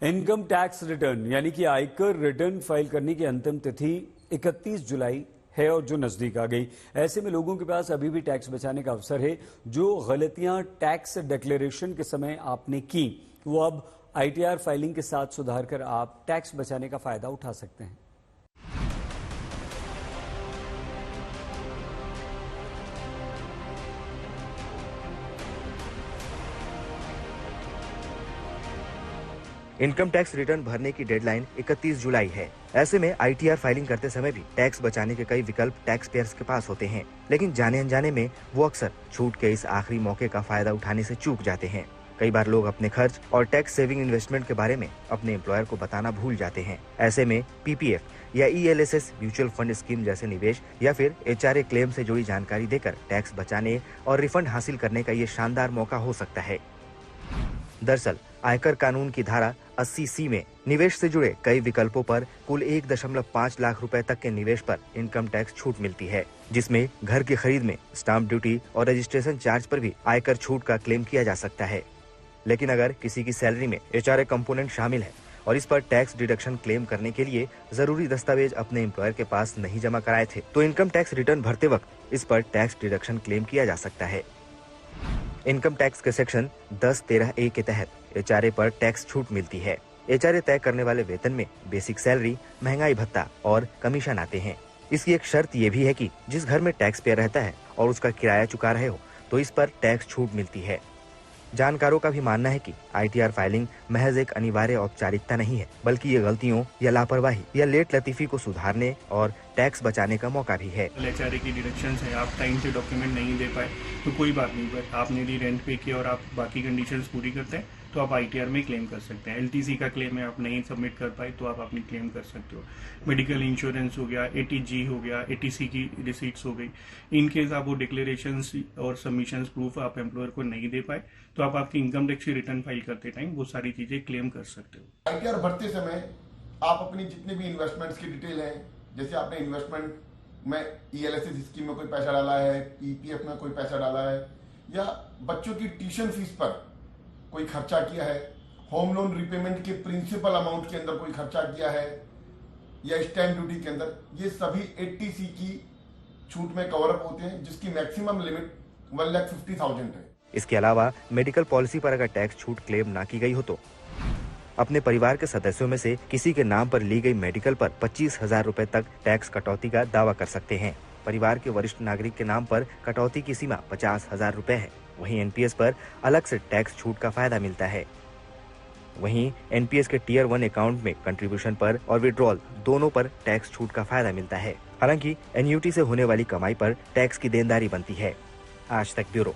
Income tax return यानी कि आयकर रिटर्न फाइल करने की अंतिम तिथि 31 जुलाई है और जो नजदीक आ गई। ऐसे में लोगों के पास अभी भी टैक्स बचाने का अवसर है। जो गलतियां टैक्स डिक्लेरेशन के समय आपने की वो अब आईटीआर फाइलिंग के साथ सुधार कर आप टैक्स बचाने का फायदा उठा सकते हैं। इनकम टैक्स रिटर्न भरने की डेडलाइन 31 जुलाई है। ऐसे में आईटीआर फाइलिंग करते समय भी टैक्स बचाने के कई विकल्प टैक्स पेयर्स के पास होते हैं, लेकिन जाने अनजाने में वो अक्सर छूट के इस आखिरी मौके का फायदा उठाने से चूक जाते हैं। कई बार लोग अपने खर्च और टैक्स सेविंग इन्वेस्टमेंट के बारे में अपने एम्प्लॉयर को बताना भूल जाते हैं। ऐसे में पीपीएफ या ईएलएसएस म्यूचुअल फंड स्कीम जैसे निवेश या फिर एचआरए क्लेम से जुड़ी जानकारी देकर टैक्स बचाने और रिफंड हासिल करने का ये शानदार मौका हो सकता है। दरअसल आयकर कानून की धारा 80C में निवेश से जुड़े कई विकल्पों पर कुल 1.5 लाख रुपए तक के निवेश पर इनकम टैक्स छूट मिलती है, जिसमें घर की खरीद में स्टाम्प ड्यूटी और रजिस्ट्रेशन चार्ज पर भी आयकर छूट का क्लेम किया जा सकता है। लेकिन अगर किसी की सैलरी में एचआरए कंपोनेंट शामिल है और इस पर टैक्स डिडक्शन क्लेम करने के लिए जरूरी दस्तावेज अपने एम्प्लॉयर के पास नहीं जमा कराए थे, तो इनकम टैक्स रिटर्न भरते वक्त इस पर टैक्स डिडक्शन क्लेम किया जा सकता है। इनकम टैक्स के सेक्शन 10(13)A के तहत एचआरए पर टैक्स छूट मिलती है। एचआरए तय करने वाले वेतन में बेसिक सैलरी, महंगाई भत्ता और कमीशन आते हैं। इसकी एक शर्त ये भी है कि जिस घर में टैक्स पेयर रहता है और उसका किराया चुका रहे हो तो इस पर टैक्स छूट मिलती है। जानकारों का भी मानना है कि आईटीआर फाइलिंग महज एक अनिवार्य औपचारिकता नहीं है, बल्कि ये गलतियों या लापरवाही या लेट लतीफी को सुधारने और टैक्स बचाने का मौका भी है। एचआरए की डिडक्शंस है, आप टाइम से डॉक्यूमेंट नहीं दे पाए तो कोई बात नहीं, बट आपने यदि रेंट पे किया और आप बाकी कंडीशंस पूरी करते हैं तो आप आईटीआर में क्लेम कर सकते हैं। एलटीसी का क्लेम है, आप नहीं सबमिट कर पाए तो आप अपनी क्लेम कर सकते हो। मेडिकल इंश्योरेंस हो गया, एटीजी हो गया, एटीसी की रिसीट्स हो गई। इन केस आप वो डिक्लेरेशंस और सबमिशंस प्रूफ आप एम्प्लॉयर को नहीं दे पाए तो आप आपकी इनकम टैक्स की रिटर्न फाइल करते टाइम वो सारी चीजें क्लेम कर सकते हो। आईटीआर भरते समय आप अपनी जितने भी इन्वेस्टमेंट्स की डिटेल है, जैसे आपने इन्वेस्टमेंट में ईएलएसएस स्कीम में कोई पैसा डाला है, पीपीएफ में कोई पैसा डाला है, या बच्चों की ट्यूशन फीस पर कोई खर्चा किया है, होम लोन रिपेमेंट के प्रिंसिपल अमाउंट के अंदर कोई खर्चा किया है, या स्टैम्प ड्यूटी के अंदर, ये सभी 80C की छूट में कवर अप होते हैं, जिसकी मैक्सिमम लिमिट 1,50,000 है। इसके अलावा मेडिकल पॉलिसी पर अगर टैक्स छूट क्लेम ना की गई हो तो अपने परिवार के सदस्यों में से किसी के नाम पर ली गई मेडिकल पर 25,000 रुपए तक टैक्स कटौती का दावा कर सकते हैं। परिवार के वरिष्ठ नागरिक के नाम पर कटौती की सीमा 50,000 रुपए है। वहीं एनपीएस पर अलग से टैक्स छूट का फायदा मिलता है। वहीं एनपीएस के टियर 1 अकाउंट में कंट्रीब्यूशन पर और विड्रॉल दोनों पर टैक्स छूट का फायदा मिलता है। हालांकि एनयूटी से होने वाली कमाई पर टैक्स की देनदारी बनती है। आज तक ब्यूरो।